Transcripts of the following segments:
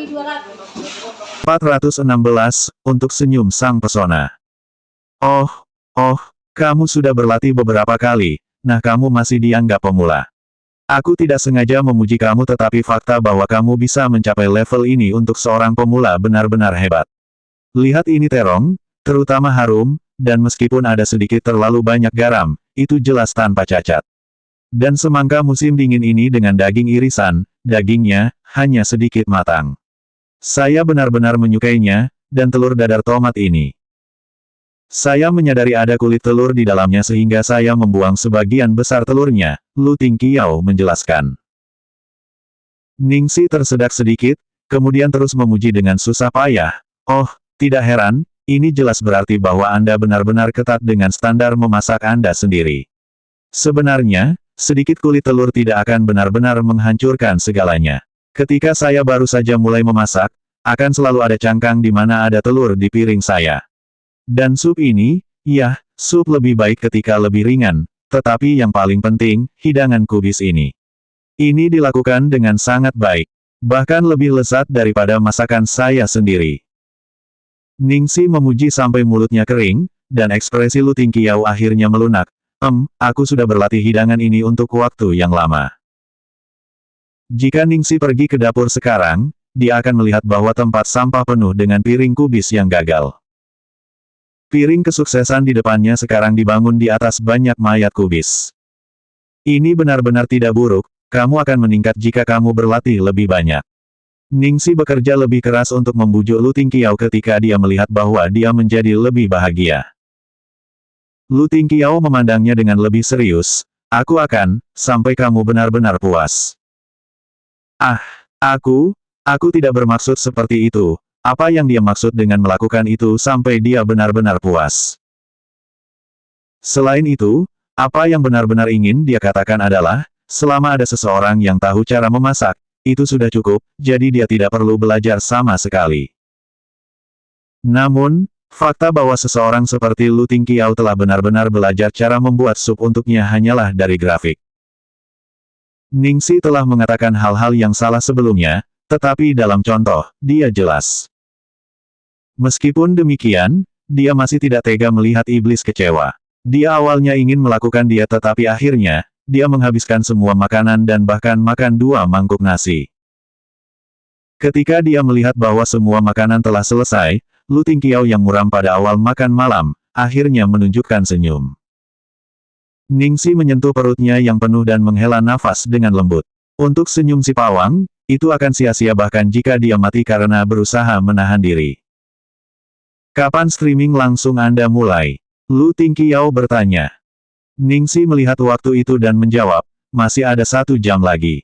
416, untuk senyum sang pesona. Oh, kamu sudah berlatih beberapa kali, nah kamu masih dianggap pemula. Aku tidak sengaja memuji kamu tetapi fakta bahwa kamu bisa mencapai level ini untuk seorang pemula benar-benar hebat. Lihat ini terong, terutama harum, dan meskipun ada sedikit terlalu banyak garam, itu jelas tanpa cacat. Dan semangka musim dingin ini dengan daging irisan, dagingnya hanya sedikit matang. Saya benar-benar menyukainya, dan telur dadar tomat ini. Saya menyadari ada kulit telur di dalamnya sehingga saya membuang sebagian besar telurnya, Lu Tingqiao menjelaskan. Ningxi tersedak sedikit, kemudian terus memuji dengan susah payah. Oh, tidak heran, ini jelas berarti bahwa Anda benar-benar ketat dengan standar memasak Anda sendiri. Sebenarnya, sedikit kulit telur tidak akan benar-benar menghancurkan segalanya. Ketika saya baru saja mulai memasak, akan selalu ada cangkang di mana ada telur di piring saya. Dan sup ini, ya, sup lebih baik ketika lebih ringan, tetapi yang paling penting, hidangan kubis ini. Ini dilakukan dengan sangat baik. Bahkan lebih lezat daripada masakan saya sendiri. Ningxi memuji sampai mulutnya kering, dan ekspresi Lu Tingqiao akhirnya melunak. Aku sudah berlatih hidangan ini untuk waktu yang lama. Jika Ningxi pergi ke dapur sekarang, dia akan melihat bahwa tempat sampah penuh dengan piring kubis yang gagal. Piring kesuksesan di depannya sekarang dibangun di atas banyak mayat kubis. Ini benar-benar tidak buruk, kamu akan meningkat jika kamu berlatih lebih banyak. Ningxi bekerja lebih keras untuk membujuk Lu Tingqiao ketika dia melihat bahwa dia menjadi lebih bahagia. Lu Tingqiao memandangnya dengan lebih serius, aku akan, sampai kamu benar-benar puas. Aku tidak bermaksud seperti itu. Apa yang dia maksud dengan melakukan itu sampai dia benar-benar puas? Selain itu, apa yang benar-benar ingin dia katakan adalah, selama ada seseorang yang tahu cara memasak, itu sudah cukup, jadi dia tidak perlu belajar sama sekali. Namun, fakta bahwa seseorang seperti Lu Tingqiao telah benar-benar belajar cara membuat sup untuknya hanyalah dari grafik. Ningxi telah mengatakan hal-hal yang salah sebelumnya, tetapi dalam contoh, dia jelas. Meskipun demikian, dia masih tidak tega melihat iblis kecewa. Dia awalnya ingin melakukan diet tetapi akhirnya, dia menghabiskan semua makanan dan bahkan makan 2 mangkuk nasi. Ketika dia melihat bahwa semua makanan telah selesai, Lu Tingqiao yang muram pada awal makan malam, akhirnya menunjukkan senyum. Ningxi menyentuh perutnya yang penuh dan menghela nafas dengan lembut. Untuk senyum si pawang, itu akan sia-sia bahkan jika dia mati karena berusaha menahan diri. Kapan streaming langsung Anda mulai? Lu Tingqiao bertanya. Ningxi melihat waktu itu dan menjawab, masih ada 1 jam lagi.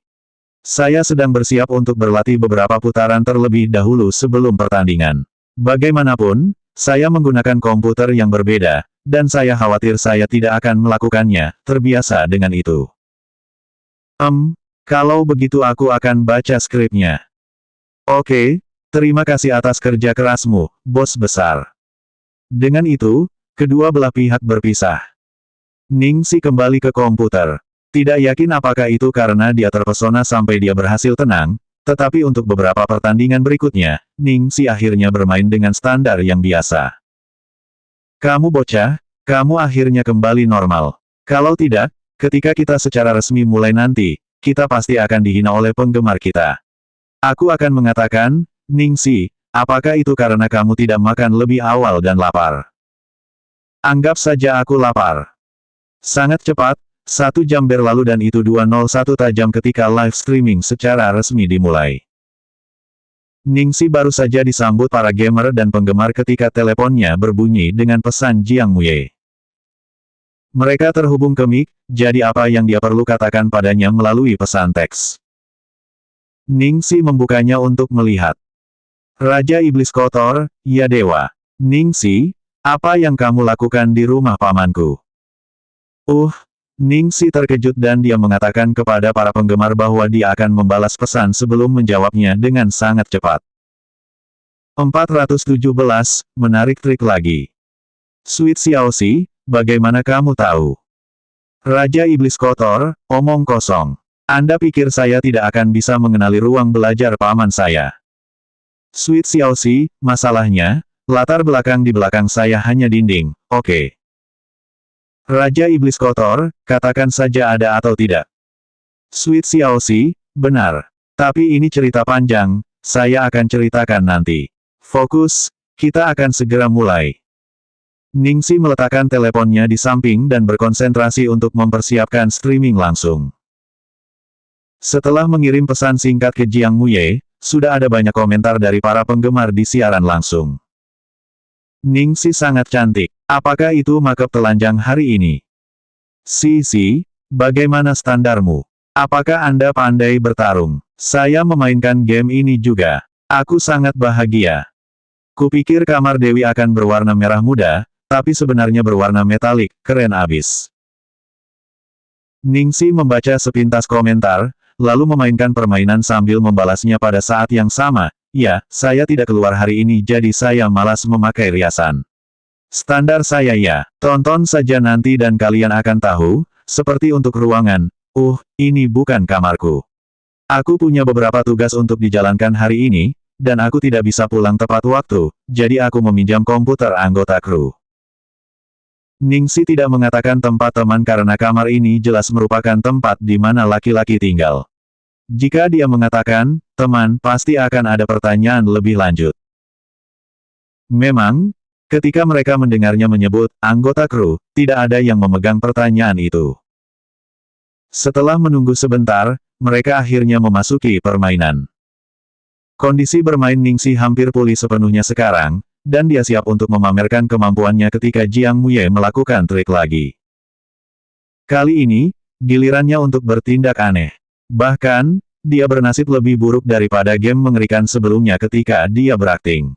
Saya sedang bersiap untuk berlatih beberapa putaran terlebih dahulu sebelum pertandingan. Bagaimanapun, saya menggunakan komputer yang berbeda, dan saya khawatir saya tidak akan melakukannya, terbiasa dengan itu. Kalau begitu aku akan baca skripnya. Oke. Terima kasih atas kerja kerasmu, bos besar. Dengan itu, kedua belah pihak berpisah. Ningxi kembali ke komputer. Tidak yakin apakah itu karena dia terpesona sampai dia berhasil tenang, tetapi untuk beberapa pertandingan berikutnya, Ningxi akhirnya bermain dengan standar yang biasa. Kamu bocah, kamu akhirnya kembali normal. Kalau tidak, ketika kita secara resmi mulai nanti, kita pasti akan dihina oleh penggemar kita. Aku akan mengatakan, Ningxi, apakah itu karena kamu tidak makan lebih awal dan lapar? Anggap saja aku lapar. Sangat cepat, 1 jam berlalu dan itu 2:01 tajam ketika live streaming secara resmi dimulai. Ningxi baru saja disambut para gamer dan penggemar ketika teleponnya berbunyi dengan pesan Jiang Muye. Mereka terhubung ke mic, jadi apa yang dia perlu katakan padanya melalui pesan teks. Ningxi membukanya untuk melihat. Raja Iblis Kotor, ya dewa. Ningxi, apa yang kamu lakukan di rumah pamanku? Ningxi terkejut dan dia mengatakan kepada para penggemar bahwa dia akan membalas pesan sebelum menjawabnya dengan sangat cepat. 417, menarik trik lagi. Sweet Xiaoxi, bagaimana kamu tahu? Raja Iblis Kotor, omong kosong. Anda pikir saya tidak akan bisa mengenali ruang belajar paman saya? Sweet Xiaoxi, masalahnya, latar belakang di belakang saya hanya dinding, oke. Raja Iblis Kotor, katakan saja ada atau tidak. Sweet Xiaoxi, benar. Tapi ini cerita panjang, saya akan ceritakan nanti. Fokus, kita akan segera mulai. Ningxi meletakkan teleponnya di samping dan berkonsentrasi untuk mempersiapkan streaming langsung. Setelah mengirim pesan singkat ke Jiang Muye, sudah ada banyak komentar dari para penggemar di siaran langsung. Ningxi sangat cantik. Apakah itu makeup telanjang hari ini? Si, bagaimana standarmu? Apakah Anda pandai bertarung? Saya memainkan game ini juga. Aku sangat bahagia. Kupikir kamar Dewi akan berwarna merah muda, tapi sebenarnya berwarna metalik, keren abis. Ningxi membaca sepintas komentar, lalu memainkan permainan sambil membalasnya pada saat yang sama. Ya, saya tidak keluar hari ini jadi saya malas memakai riasan. Standar saya ya, tonton saja nanti dan kalian akan tahu, seperti untuk ruangan, ini bukan kamarku. Aku punya beberapa tugas untuk dijalankan hari ini, dan aku tidak bisa pulang tepat waktu, jadi aku meminjam komputer anggota kru. Ningxi tidak mengatakan tempat teman karena kamar ini jelas merupakan tempat di mana laki-laki tinggal. Jika dia mengatakan, teman, pasti akan ada pertanyaan lebih lanjut. Memang, ketika mereka mendengarnya menyebut, anggota kru, tidak ada yang memegang pertanyaan itu. Setelah menunggu sebentar, mereka akhirnya memasuki permainan. Kondisi bermain Ningxi hampir pulih sepenuhnya sekarang, dan dia siap untuk memamerkan kemampuannya ketika Jiang Muye melakukan trik lagi. Kali ini, gilirannya untuk bertindak aneh. Bahkan, dia bernasib lebih buruk daripada game mengerikan sebelumnya ketika dia berakting.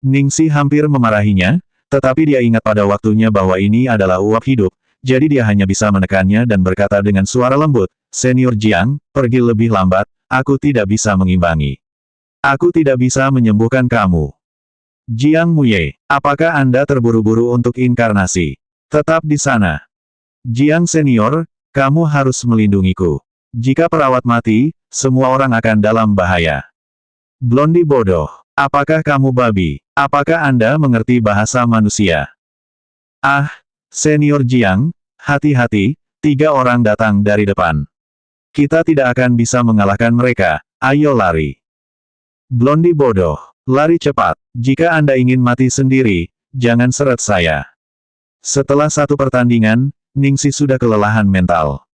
Ningxi hampir memarahinya, tetapi dia ingat pada waktunya bahwa ini adalah uap hidup, jadi dia hanya bisa menekannya dan berkata dengan suara lembut, Senior Jiang, pergi lebih lambat, aku tidak bisa mengimbangi. Aku tidak bisa menyembuhkan kamu. Jiang Muye, apakah Anda terburu-buru untuk inkarnasi? Tetap di sana. Jiang Senior, kamu harus melindungiku. Jika perawat mati, semua orang akan dalam bahaya. Blondi bodoh, apakah kamu babi? Apakah Anda mengerti bahasa manusia? Senior Jiang, hati-hati, 3 orang datang dari depan. Kita tidak akan bisa mengalahkan mereka, ayo lari. Blondi bodoh, lari cepat. Jika Anda ingin mati sendiri, jangan seret saya. Setelah satu pertandingan, Ningxi sudah kelelahan mental.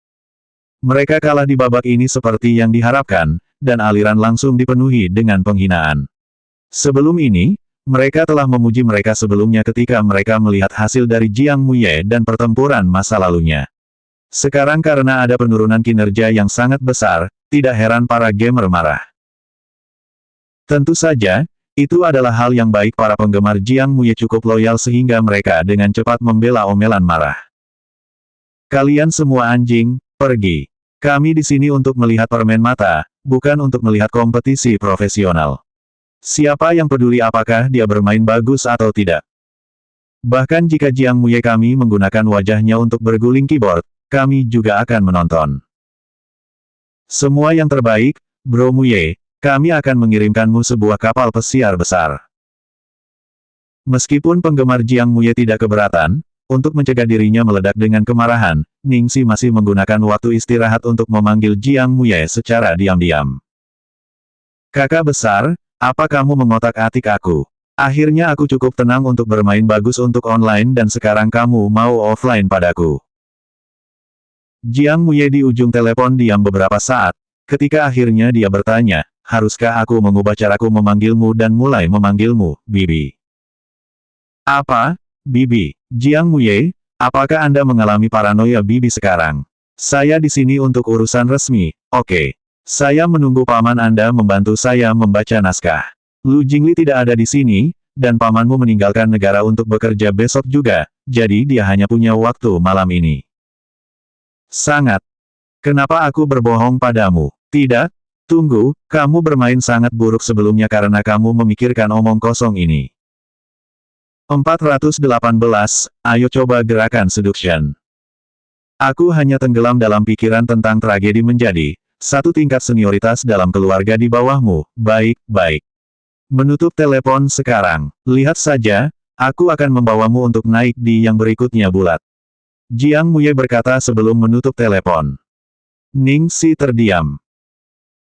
Mereka kalah di babak ini seperti yang diharapkan, dan aliran langsung dipenuhi dengan penghinaan. Sebelum ini, mereka telah memuji mereka sebelumnya ketika mereka melihat hasil dari Jiang Muye dan pertempuran masa lalunya. Sekarang karena ada penurunan kinerja yang sangat besar, tidak heran para gamer marah. Tentu saja, itu adalah hal yang baik para penggemar Jiang Muye cukup loyal sehingga mereka dengan cepat membela omelan marah. Kalian semua anjing, pergi. Kami di sini untuk melihat permen mata, bukan untuk melihat kompetisi profesional. Siapa yang peduli apakah dia bermain bagus atau tidak? Bahkan jika Jiang Muye kami menggunakan wajahnya untuk berguling keyboard, kami juga akan menonton. Semua yang terbaik, Bro Muye, kami akan mengirimkanmu sebuah kapal pesiar besar. Meskipun penggemar Jiang Muye tidak keberatan, untuk mencegah dirinya meledak dengan kemarahan, Ningxi masih menggunakan waktu istirahat untuk memanggil Jiang Muye secara diam-diam. Kakak besar, apa kamu mengotak-atik aku? Akhirnya aku cukup tenang untuk bermain bagus untuk online dan sekarang kamu mau offline padaku. Jiang Muye di ujung telepon diam beberapa saat, ketika akhirnya dia bertanya, haruskah aku mengubah caraku memanggilmu dan mulai memanggilmu, Bibi? Apa? Bibi, Jiang Muye, apakah Anda mengalami paranoia Bibi sekarang? Saya di sini untuk urusan resmi, oke. Saya menunggu paman Anda membantu saya membaca naskah. Lu Jingli tidak ada di sini, dan pamanmu meninggalkan negara untuk bekerja besok juga, jadi dia hanya punya waktu malam ini. Sangat. Kenapa aku berbohong padamu? Tidak? Tunggu, kamu bermain sangat buruk sebelumnya karena kamu memikirkan omong kosong ini. 418, ayo coba gerakan seduction. Aku hanya tenggelam dalam pikiran tentang tragedi menjadi, satu tingkat senioritas dalam keluarga di bawahmu. Baik, baik. Menutup telepon sekarang. Lihat saja, aku akan membawamu untuk naik di yang berikutnya bulat. Jiang Muye berkata sebelum menutup telepon. Ning Si terdiam.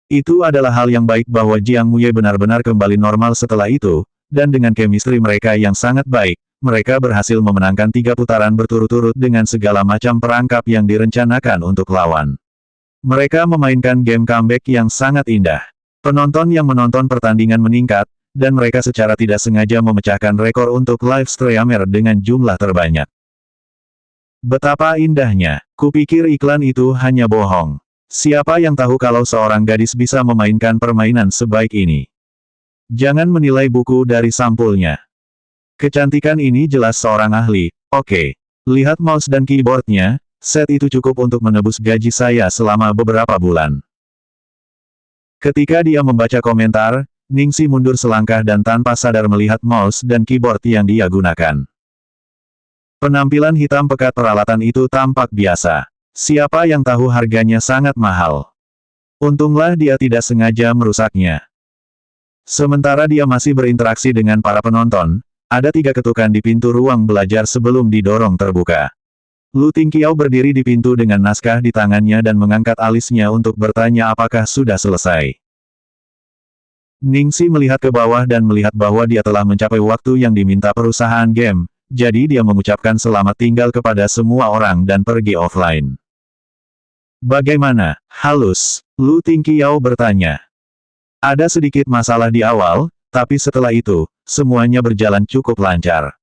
Itu adalah hal yang baik bahwa Jiang Muye benar-benar kembali normal setelah itu, dan dengan chemistry mereka yang sangat baik, mereka berhasil memenangkan 3 putaran berturut-turut dengan segala macam perangkap yang direncanakan untuk lawan. Mereka memainkan game comeback yang sangat indah. Penonton yang menonton pertandingan meningkat, dan mereka secara tidak sengaja memecahkan rekor untuk live streamer dengan jumlah terbanyak. Betapa indahnya. Kupikir iklan itu hanya bohong. Siapa yang tahu kalau seorang gadis bisa memainkan permainan sebaik ini? Jangan menilai buku dari sampulnya. Kecantikan ini jelas seorang ahli. Oke. Lihat mouse dan keyboardnya, set itu cukup untuk menebus gaji saya selama beberapa bulan. Ketika dia membaca komentar, Ningsi mundur selangkah dan tanpa sadar melihat mouse dan keyboard yang dia gunakan. Penampilan hitam pekat peralatan itu tampak biasa. Siapa yang tahu harganya sangat mahal. Untunglah dia tidak sengaja merusaknya. Sementara dia masih berinteraksi dengan para penonton, ada 3 ketukan di pintu ruang belajar sebelum didorong terbuka. Lu Tingqiao berdiri di pintu dengan naskah di tangannya dan mengangkat alisnya untuk bertanya apakah sudah selesai. Ningsi melihat ke bawah dan melihat bahwa dia telah mencapai waktu yang diminta perusahaan game, jadi dia mengucapkan selamat tinggal kepada semua orang dan pergi offline. Bagaimana, halus? Lu Tingqiao bertanya. Ada sedikit masalah di awal, tapi setelah itu, semuanya berjalan cukup lancar.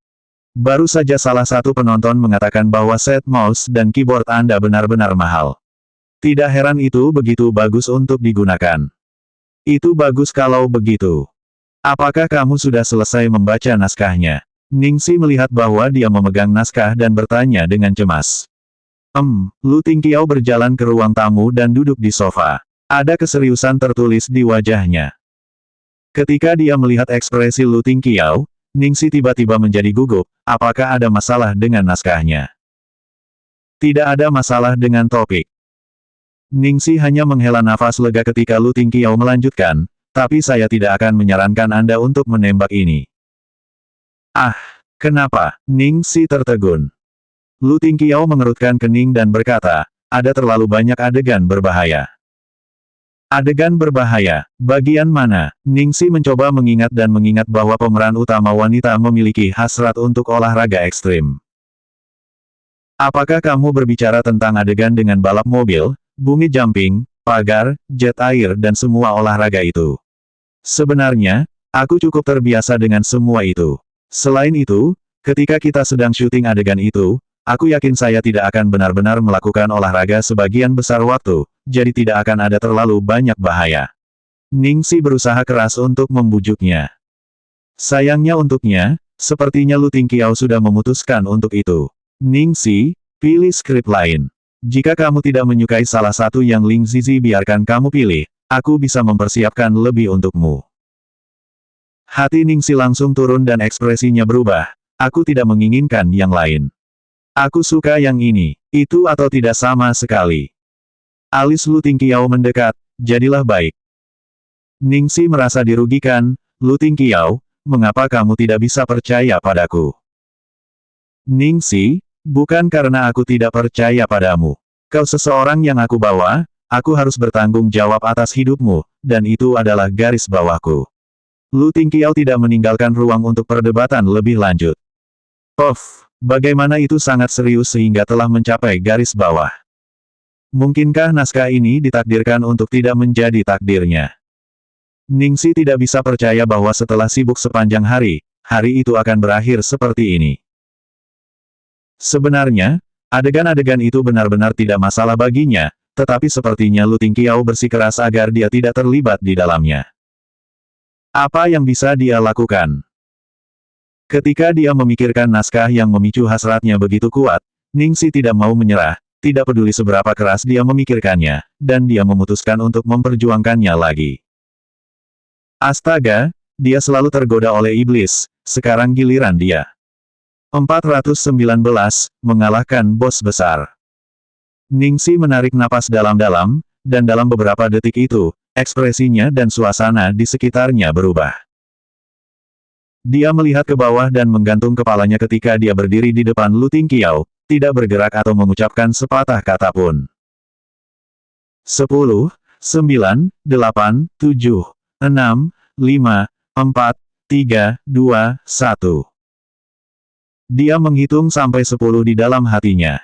Baru saja salah satu penonton mengatakan bahwa set mouse dan keyboard Anda benar-benar mahal. Tidak heran itu begitu bagus untuk digunakan. Itu bagus kalau begitu. Apakah kamu sudah selesai membaca naskahnya? Ningsi melihat bahwa dia memegang naskah dan bertanya dengan cemas. Lu Tingqiao berjalan ke ruang tamu dan duduk di sofa. Ada keseriusan tertulis di wajahnya. Ketika dia melihat ekspresi Lu Tingqiao, Ningsi tiba-tiba menjadi gugup. Apakah ada masalah dengan naskahnya? Tidak ada masalah dengan topik. Ningsi hanya menghela nafas lega ketika Lu Tingqiao melanjutkan, tapi saya tidak akan menyarankan Anda untuk menembak ini. Ah, kenapa? Ningsi tertegun. Lu Tingqiao mengerutkan kening dan berkata, ada terlalu banyak adegan berbahaya. Adegan berbahaya, bagian mana? Ningsi mencoba mengingat dan mengingat bahwa pemeran utama wanita memiliki hasrat untuk olahraga ekstrim. Apakah kamu berbicara tentang adegan dengan balap mobil, bungee jumping, pagar, jet air dan semua olahraga itu? Sebenarnya, aku cukup terbiasa dengan semua itu. Selain itu, ketika kita sedang syuting adegan itu, aku yakin saya tidak akan benar-benar melakukan olahraga sebagian besar waktu, jadi tidak akan ada terlalu banyak bahaya. Ningsi berusaha keras untuk membujuknya. Sayangnya untuknya, sepertinya Lu Tingqiao sudah memutuskan untuk itu. Ningsi, pilih skrip lain. Jika kamu tidak menyukai salah satu yang Ling Zizi biarkan kamu pilih, aku bisa mempersiapkan lebih untukmu. Hati Ningsi langsung turun dan ekspresinya berubah. Aku tidak menginginkan yang lain. Aku suka yang ini, itu atau tidak sama sekali. Alis Lu Tingqiao mendekat, jadilah baik. Ningsi merasa dirugikan, Lu Tingqiao, mengapa kamu tidak bisa percaya padaku? Ningsi, bukan karena aku tidak percaya padamu. Kau seseorang yang aku bawa, aku harus bertanggung jawab atas hidupmu, dan itu adalah garis bawahku. Lu Tingqiao tidak meninggalkan ruang untuk perdebatan lebih lanjut. Bagaimana itu sangat serius sehingga telah mencapai garis bawah? Mungkinkah naskah ini ditakdirkan untuk tidak menjadi takdirnya? Ningsi tidak bisa percaya bahwa setelah sibuk sepanjang hari, hari itu akan berakhir seperti ini. Sebenarnya, adegan-adegan itu benar-benar tidak masalah baginya, tetapi sepertinya Lu Tingqiao bersikeras agar dia tidak terlibat di dalamnya. Apa yang bisa dia lakukan? Ketika dia memikirkan naskah yang memicu hasratnya begitu kuat, Ningsi tidak mau menyerah, tidak peduli seberapa keras dia memikirkannya, dan dia memutuskan untuk memperjuangkannya lagi. Astaga, dia selalu tergoda oleh iblis, sekarang giliran dia. 419, mengalahkan bos besar. Ningsi menarik napas dalam-dalam, dan dalam beberapa detik itu, ekspresinya dan suasana di sekitarnya berubah. Dia melihat ke bawah dan menggantung kepalanya ketika dia berdiri di depan Lu Tingqiao, tidak bergerak atau mengucapkan sepatah kata pun. 10, 9, 8, 7, 6, 5, 4, 3, 2, 1. Dia menghitung sampai 10 di dalam hatinya.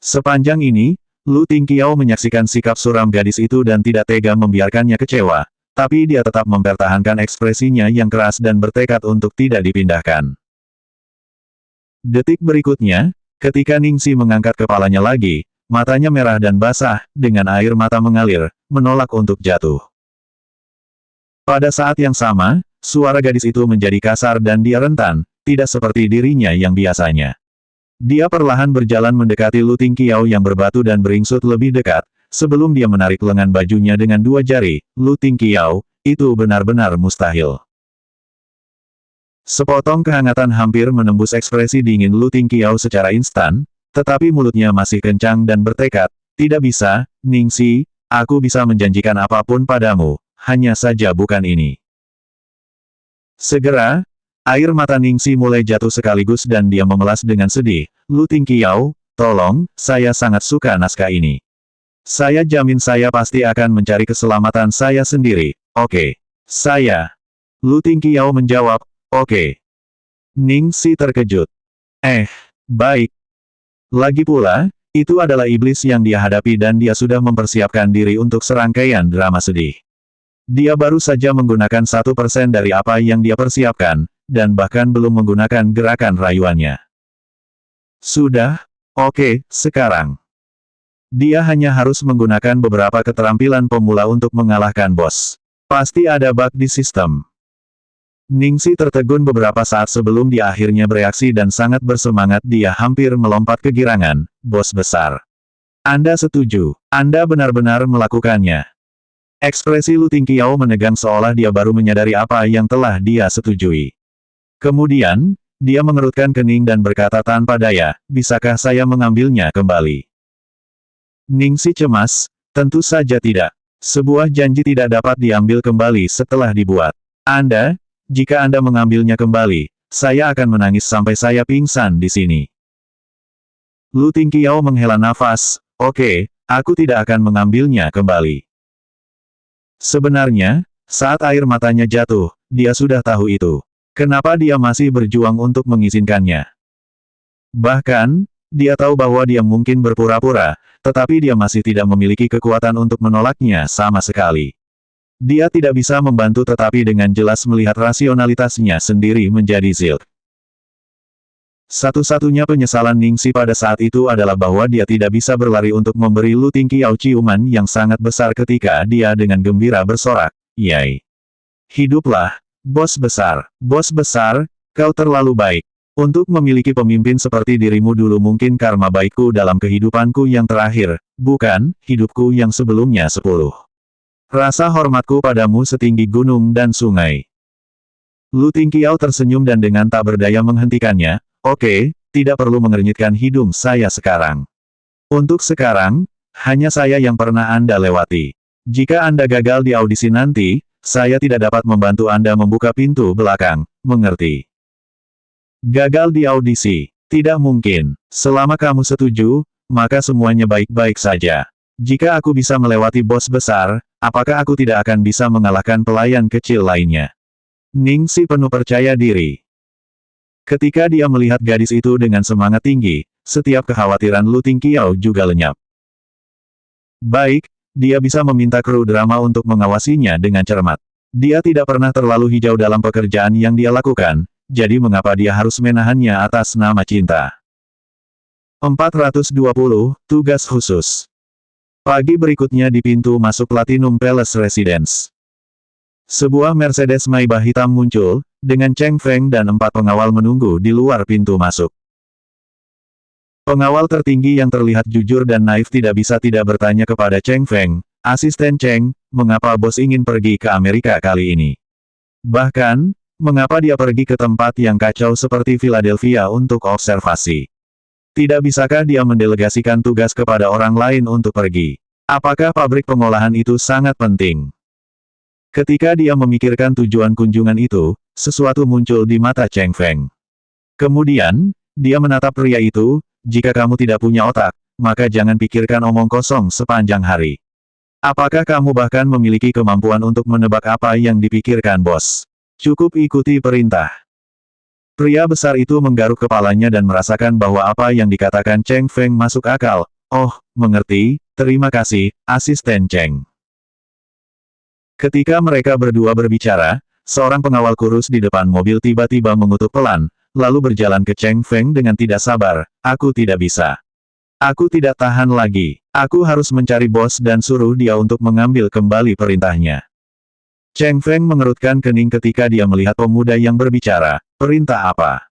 Sepanjang ini, Lu Tingqiao menyaksikan sikap suram gadis itu dan tidak tega membiarkannya kecewa, tapi dia tetap mempertahankan ekspresinya yang keras dan bertekad untuk tidak dipindahkan. Detik berikutnya, ketika Ningxi mengangkat kepalanya lagi, matanya merah dan basah, dengan air mata mengalir, menolak untuk jatuh. Pada saat yang sama, suara gadis itu menjadi kasar dan dia rentan, tidak seperti dirinya yang biasanya. Dia perlahan berjalan mendekati Lu Tingqiao yang berbatu dan beringsut lebih dekat, sebelum dia menarik lengan bajunya dengan dua jari. Lu Tingqiao, itu benar-benar mustahil. Sepotong kehangatan hampir menembus ekspresi dingin Lu Tingqiao secara instan, tetapi mulutnya masih kencang dan bertekad, "Tidak bisa, Ningxi, aku bisa menjanjikan apapun padamu, hanya saja bukan ini." Segera, air mata Ningxi mulai jatuh sekaligus dan dia memelas dengan sedih. "Lu Tingqiao, tolong, saya sangat suka naskah ini. Saya jamin saya pasti akan mencari keselamatan saya sendiri, oke? Saya." Lu Tingqiao menjawab, "Oke." Ningxi terkejut. Baik. Lagi pula, itu adalah iblis yang dia hadapi dan dia sudah mempersiapkan diri untuk serangkaian drama sedih. Dia baru saja menggunakan 1% dari apa yang dia persiapkan, dan bahkan belum menggunakan gerakan rayuannya. Sudah, oke, sekarang. Dia hanya harus menggunakan beberapa keterampilan pemula untuk mengalahkan bos. Pasti ada bug di sistem. Ningxi tertegun beberapa saat sebelum dia akhirnya bereaksi dan sangat bersemangat. Dia hampir melompat kegirangan, "Bos besar. Anda setuju? Anda benar-benar melakukannya." Ekspresi Lu Tingqiao menegang seolah dia baru menyadari apa yang telah dia setujui. Kemudian, dia mengerutkan kening dan berkata tanpa daya, "Bisakah saya mengambilnya kembali?" Ningxi cemas, "Tentu saja tidak. Sebuah janji tidak dapat diambil kembali setelah dibuat. Jika Anda mengambilnya kembali, saya akan menangis sampai saya pingsan di sini." Lu Tingqiao menghela nafas, "Oke, aku tidak akan mengambilnya kembali." Sebenarnya, saat air matanya jatuh, dia sudah tahu itu. Kenapa dia masih berjuang untuk mengizinkannya? Bahkan, dia tahu bahwa dia mungkin berpura-pura, tetapi dia masih tidak memiliki kekuatan untuk menolaknya sama sekali. Dia tidak bisa membantu tetapi dengan jelas melihat rasionalitasnya sendiri menjadi zilch. Satu-satunya penyesalan Ningxi pada saat itu adalah bahwa dia tidak bisa berlari untuk memberi Lu Tingqiao ciuman yang sangat besar ketika dia dengan gembira bersorak, "Yay! Hiduplah! Bos besar, kau terlalu baik. Untuk memiliki pemimpin seperti dirimu dulu mungkin karma baikku dalam kehidupanku yang terakhir, bukan, hidupku yang sebelumnya 10. Rasa hormatku padamu setinggi gunung dan sungai." Lu Tingqiao tersenyum dan dengan tak berdaya menghentikannya, "Oke, tidak perlu mengernyitkan hidung saya sekarang. Untuk sekarang, hanya saya yang pernah Anda lewati. Jika Anda gagal di audisi nanti, saya tidak dapat membantu Anda membuka pintu belakang, mengerti?" Gagal di audisi? Tidak mungkin. Selama kamu setuju, maka semuanya baik-baik saja. Jika aku bisa melewati bos besar, apakah aku tidak akan bisa mengalahkan pelayan kecil lainnya? Ningxi penuh percaya diri. Ketika dia melihat gadis itu dengan semangat tinggi, setiap kekhawatiran Lu Tingqiao juga lenyap. Baik, dia bisa meminta kru drama untuk mengawasinya dengan cermat. Dia tidak pernah terlalu hijau dalam pekerjaan yang dia lakukan, jadi mengapa dia harus menahannya atas nama cinta? 420, tugas khusus. Pagi berikutnya di pintu masuk Platinum Palace Residence. Sebuah Mercedes Maybach hitam muncul, dengan Cheng Feng dan 4 pengawal menunggu di luar pintu masuk. Pengawal tertinggi yang terlihat jujur dan naif tidak bisa tidak bertanya kepada Cheng Feng, "Asisten Cheng, mengapa bos ingin pergi ke Amerika kali ini? Bahkan, mengapa dia pergi ke tempat yang kacau seperti Philadelphia untuk observasi? Tidak bisakah dia mendelegasikan tugas kepada orang lain untuk pergi?" Apakah pabrik pengolahan itu sangat penting? Ketika dia memikirkan tujuan kunjungan itu, sesuatu muncul di mata Cheng Feng. Kemudian, dia menatap pria itu, jika kamu tidak punya otak, maka jangan pikirkan omong kosong sepanjang hari. Apakah kamu bahkan memiliki kemampuan untuk menebak apa yang dipikirkan bos? Cukup ikuti perintah. Pria besar itu menggaruk kepalanya dan merasakan bahwa apa yang dikatakan Cheng Feng masuk akal. Oh, mengerti, terima kasih, asisten Cheng. Ketika mereka berdua berbicara, seorang pengawal kurus di depan mobil tiba-tiba mengutuk pelan, lalu berjalan ke Cheng Feng dengan tidak sabar. Aku tidak bisa. Aku tidak tahan lagi. Aku harus mencari bos dan suruh dia untuk mengambil kembali perintahnya. Cheng Feng mengerutkan kening ketika dia melihat pemuda yang berbicara. Perintah apa?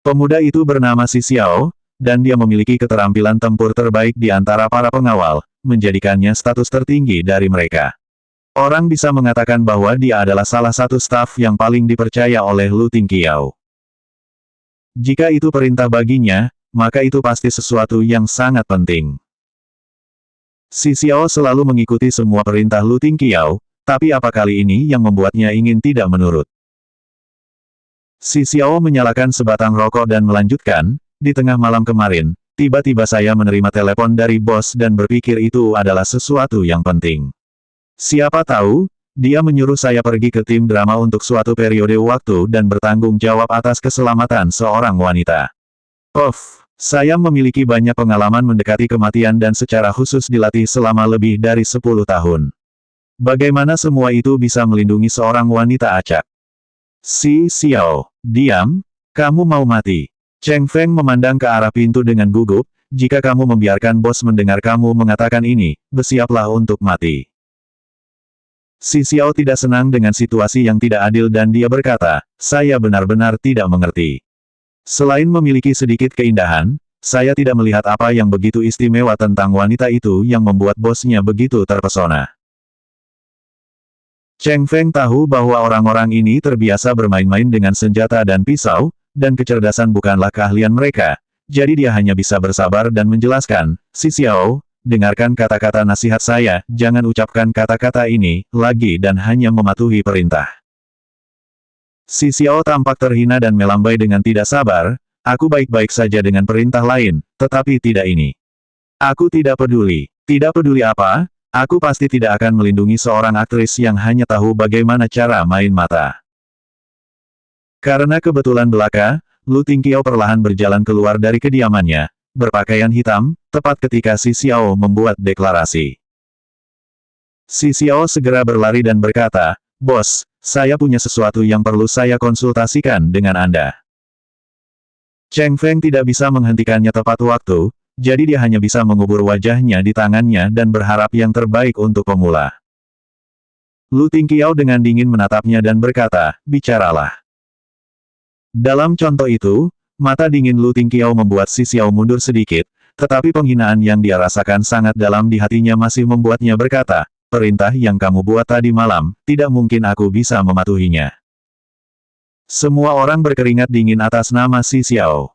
Pemuda itu bernama Si Xiao, dan dia memiliki keterampilan tempur terbaik di antara para pengawal, menjadikannya status tertinggi dari mereka. Orang bisa mengatakan bahwa dia adalah salah satu staf yang paling dipercaya oleh Lu Tingqiao. Jika itu perintah baginya, maka itu pasti sesuatu yang sangat penting. Si Xiao selalu mengikuti semua perintah Lu Tingqiao, tapi apa kali ini yang membuatnya ingin tidak menurut? Si Xiao menyalakan sebatang rokok dan melanjutkan, di tengah malam kemarin, tiba-tiba saya menerima telepon dari bos dan berpikir itu adalah sesuatu yang penting. Siapa tahu, dia menyuruh saya pergi ke tim drama untuk suatu periode waktu dan bertanggung jawab atas keselamatan seorang wanita. Saya memiliki banyak pengalaman mendekati kematian dan secara khusus dilatih selama lebih dari 10 tahun. Bagaimana semua itu bisa melindungi seorang wanita acak? Si Xiao, diam, kamu mau mati. Cheng Feng memandang ke arah pintu dengan gugup, jika kamu membiarkan bos mendengar kamu mengatakan ini, bersiaplah untuk mati. Si Xiao tidak senang dengan situasi yang tidak adil dan dia berkata, saya benar-benar tidak mengerti. Selain memiliki sedikit keindahan, saya tidak melihat apa yang begitu istimewa tentang wanita itu yang membuat bosnya begitu terpesona. Cheng Feng tahu bahwa orang-orang ini terbiasa bermain-main dengan senjata dan pisau, dan kecerdasan bukanlah keahlian mereka, jadi dia hanya bisa bersabar dan menjelaskan, Si Xiao, dengarkan kata-kata nasihat saya, jangan ucapkan kata-kata ini lagi dan hanya mematuhi perintah. Si Xiao tampak terhina dan melambai dengan tidak sabar, aku baik-baik saja dengan perintah lain, tetapi tidak ini. Aku tidak peduli. Tidak peduli apa, aku pasti tidak akan melindungi seorang aktris yang hanya tahu bagaimana cara main mata. Karena kebetulan belaka, Lu Tingqiao perlahan berjalan keluar dari kediamannya, berpakaian hitam, tepat ketika Si Xiao membuat deklarasi. Si Xiao segera berlari dan berkata, bos, saya punya sesuatu yang perlu saya konsultasikan dengan Anda. Cheng Feng tidak bisa menghentikannya tepat waktu, jadi dia hanya bisa mengubur wajahnya di tangannya dan berharap yang terbaik untuk pemula. Lu Tingqiao dengan dingin menatapnya dan berkata, bicaralah. Dalam contoh itu, mata dingin Lu Tingqiao membuat Si Xiao mundur sedikit, tetapi penghinaan yang dia rasakan sangat dalam di hatinya masih membuatnya berkata, perintah yang kamu buat tadi malam, tidak mungkin aku bisa mematuhinya. Semua orang berkeringat dingin atas nama Si Xiao.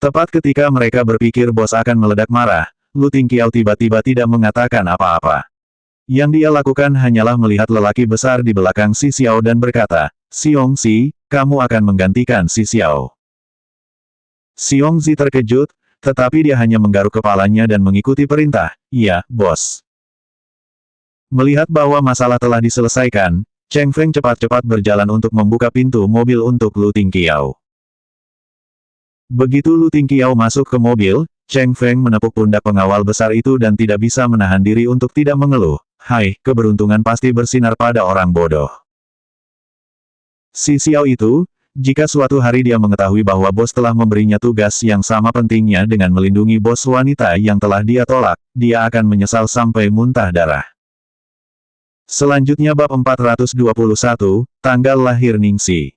Tepat ketika mereka berpikir bos akan meledak marah, Lu Tingqiao tiba-tiba tidak mengatakan apa-apa. Yang dia lakukan hanyalah melihat lelaki besar di belakang Si Xiao dan berkata, Xiongzi, kamu akan menggantikan Si Xiao. Xiongzi terkejut, tetapi dia hanya menggaruk kepalanya dan mengikuti perintah, iya, bos. Melihat bahwa masalah telah diselesaikan, Cheng Feng cepat-cepat berjalan untuk membuka pintu mobil untuk Lu Tingqiao. Begitu Lu Tingqiao masuk ke mobil, Cheng Feng menepuk pundak pengawal besar itu dan tidak bisa menahan diri untuk tidak mengeluh. Hai, keberuntungan pasti bersinar pada orang bodoh. Si Xiao itu, jika suatu hari dia mengetahui bahwa bos telah memberinya tugas yang sama pentingnya dengan melindungi bos wanita yang telah dia tolak, dia akan menyesal sampai muntah darah. Selanjutnya bab 421, tanggal lahir Ningxi.